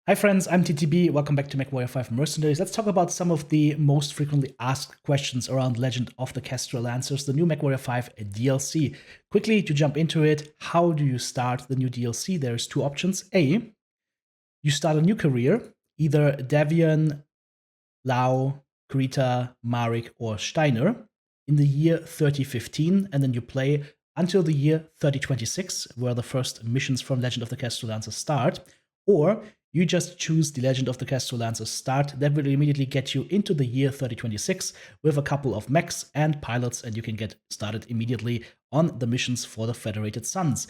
Hi friends, I'm TTB. Welcome back to MechWarrior 5 Mercenaries. Let's talk about some of the most frequently asked questions around Legend of the Kestrel Lancers, the new MechWarrior 5 DLC. Quickly to jump into it, how do you start the new DLC? There's two options. A, you start a new career, either Davian, Lau, Krita, Marek, or Steiner in the year 3015, and then you play until the year 3026, where the first missions from Legend of the Kestrel Lancers start, or you just choose the Legend of the Kestrel Lancers start. That will immediately get you into the year 3026 with a couple of mechs and pilots, and you can get started immediately on the missions for the Federated Suns.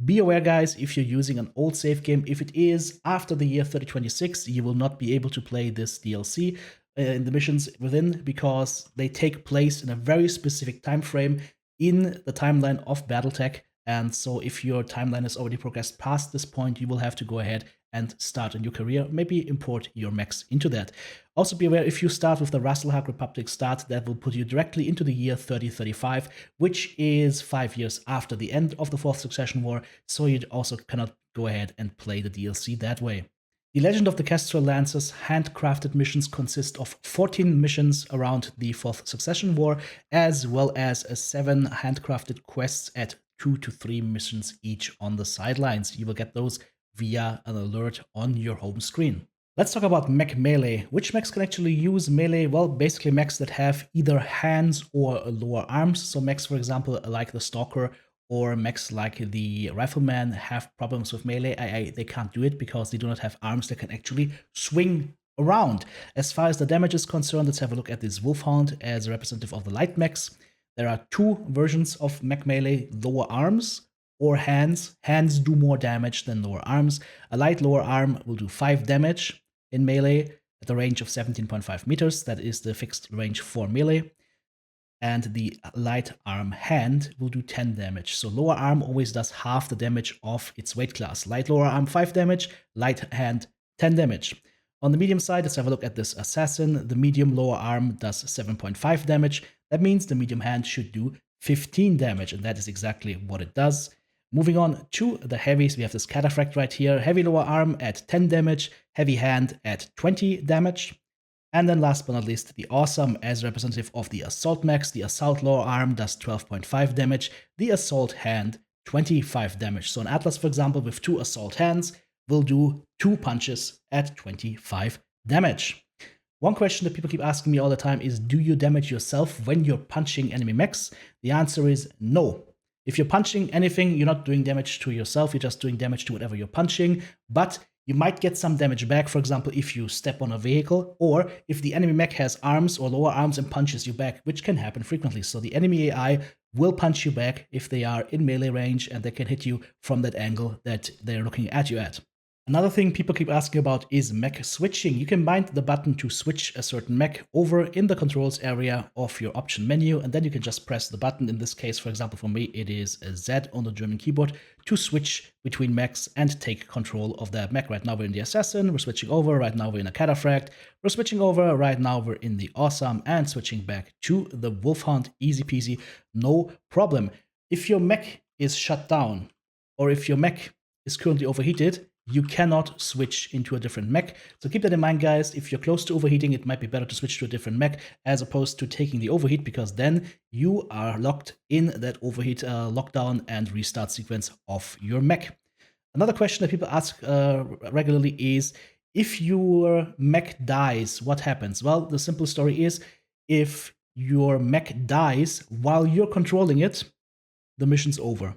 Be aware, guys, if you're using an old save game, if it is after the year 3026, you will not be able to play this DLC in the missions within, because they take place in a very specific time frame in the timeline of BattleTech. And so if your timeline has already progressed past this point, you will have to go ahead and start a new career, maybe import your mechs into that. Also be aware, if you start with the Rasselhag Republic start, that will put you directly into the year 3035, which is 5 years after the end of the Fourth Succession War, so you also cannot go ahead and play the DLC that way. The Legend of the Kestrel Lancers handcrafted missions consist of 14 missions around the Fourth Succession War, as well as 7 handcrafted quests at 2 to 3 missions each on the sidelines. You will get those via an alert on your home screen. Let's talk about mech melee. Which mechs can actually use melee? Well, basically mechs that have either hands or lower arms. So mechs, for example, like the Stalker or mechs like the Rifleman have problems with melee. They can't do it because they do not have arms that can actually swing around. As far as the damage is concerned, let's have a look at this Wolfhound as a representative of the light mechs. There are 2 versions of mech melee: lower arms or hands. Hands do more damage than lower arms. A light lower arm will do 5 damage in melee at a range of 17.5 meters. That is the fixed range for melee. And the light arm hand will do 10 damage. So lower arm always does half the damage of its weight class. Light lower arm 5 damage, light hand 10 damage. On the medium side, let's have a look at this Assassin. The medium lower arm does 7.5 damage. That means the medium hand should do 15 damage, and that is exactly what it does. Moving on to the heavies, we have this Cataphract right here. Heavy lower arm at 10 damage, heavy hand at 20 damage. And then last but not least, the Awesome as representative of the Assault mechs. The Assault lower arm does 12.5 damage, the Assault hand 25 damage. So an Atlas, for example, with 2 Assault hands will do 2 punches at 25 damage. One question that people keep asking me all the time is, do you damage yourself when you're punching enemy mechs? The answer is no. If you're punching anything, you're not doing damage to yourself, you're just doing damage to whatever you're punching, but you might get some damage back, for example, if you step on a vehicle, or if the enemy mech has arms or lower arms and punches you back, which can happen frequently. So the enemy AI will punch you back if they are in melee range, and they can hit you from that angle that they're looking at you at. Another thing people keep asking about is mech switching. You can bind the button to switch a certain mech over in the controls area of your option menu, and then you can just press the button. In this case, for example, for me, it is a Z on the German keyboard to switch between mechs and take control of that mech. Right now we're in the Assassin, we're switching over. Right now we're in a Cataphract, we're switching over. Right now we're in the Awesome and switching back to the Wolfhound. Easy peasy, no problem. If your mech is shut down, or if your mech is currently overheated, you cannot switch into a different mech. So keep that in mind, guys. If you're close to overheating, it might be better to switch to a different mech as opposed to taking the overheat, because then you are locked in that overheat lockdown and restart sequence of your mech. Another question that people ask regularly is, if your mech dies, what happens? Well, the simple story is, if your mech dies while you're controlling it, the mission's over.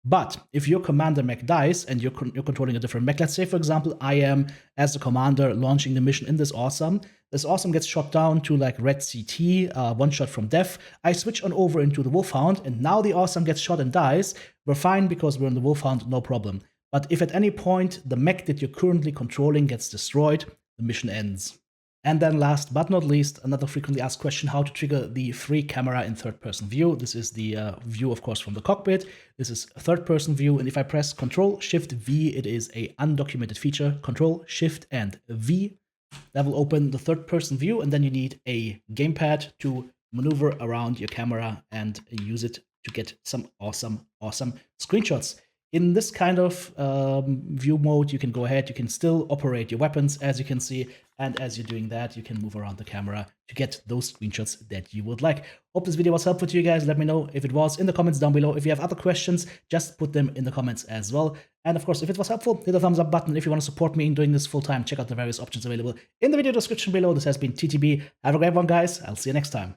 But if your commander mech dies and you're controlling a different mech, let's say, for example, I am, as the commander, launching the mission in this Awesome. This Awesome gets shot down to like red CT, one shot from death. I switch on over into the Wolfhound, and now the Awesome gets shot and dies. We're fine because we're in the Wolfhound, no problem. But if at any point the mech that you're currently controlling gets destroyed, the mission ends. And then last but not least, another frequently asked question, how to trigger the free camera in third-person view. This is the view, of course, from the cockpit. This is third-person view, and if I press Control-Shift-V, it is a undocumented feature. Control-Shift and V. That will open the third-person view, and then you need a gamepad to maneuver around your camera and use it to get some awesome screenshots. in this kind of view mode, you can go ahead, you can still operate your weapons, as you can see, and as you're doing that, you can move around the camera to get those screenshots that you would like. Hope this video was helpful to you guys. Let me know if it was in the comments down below. If you have other questions, just put them in the comments as well. And of course, if it was helpful, hit the thumbs up button. If you want to support me in doing this full time, check out the various options available in the video description below. This has been TTB. Have a great one, guys. I'll see you next time.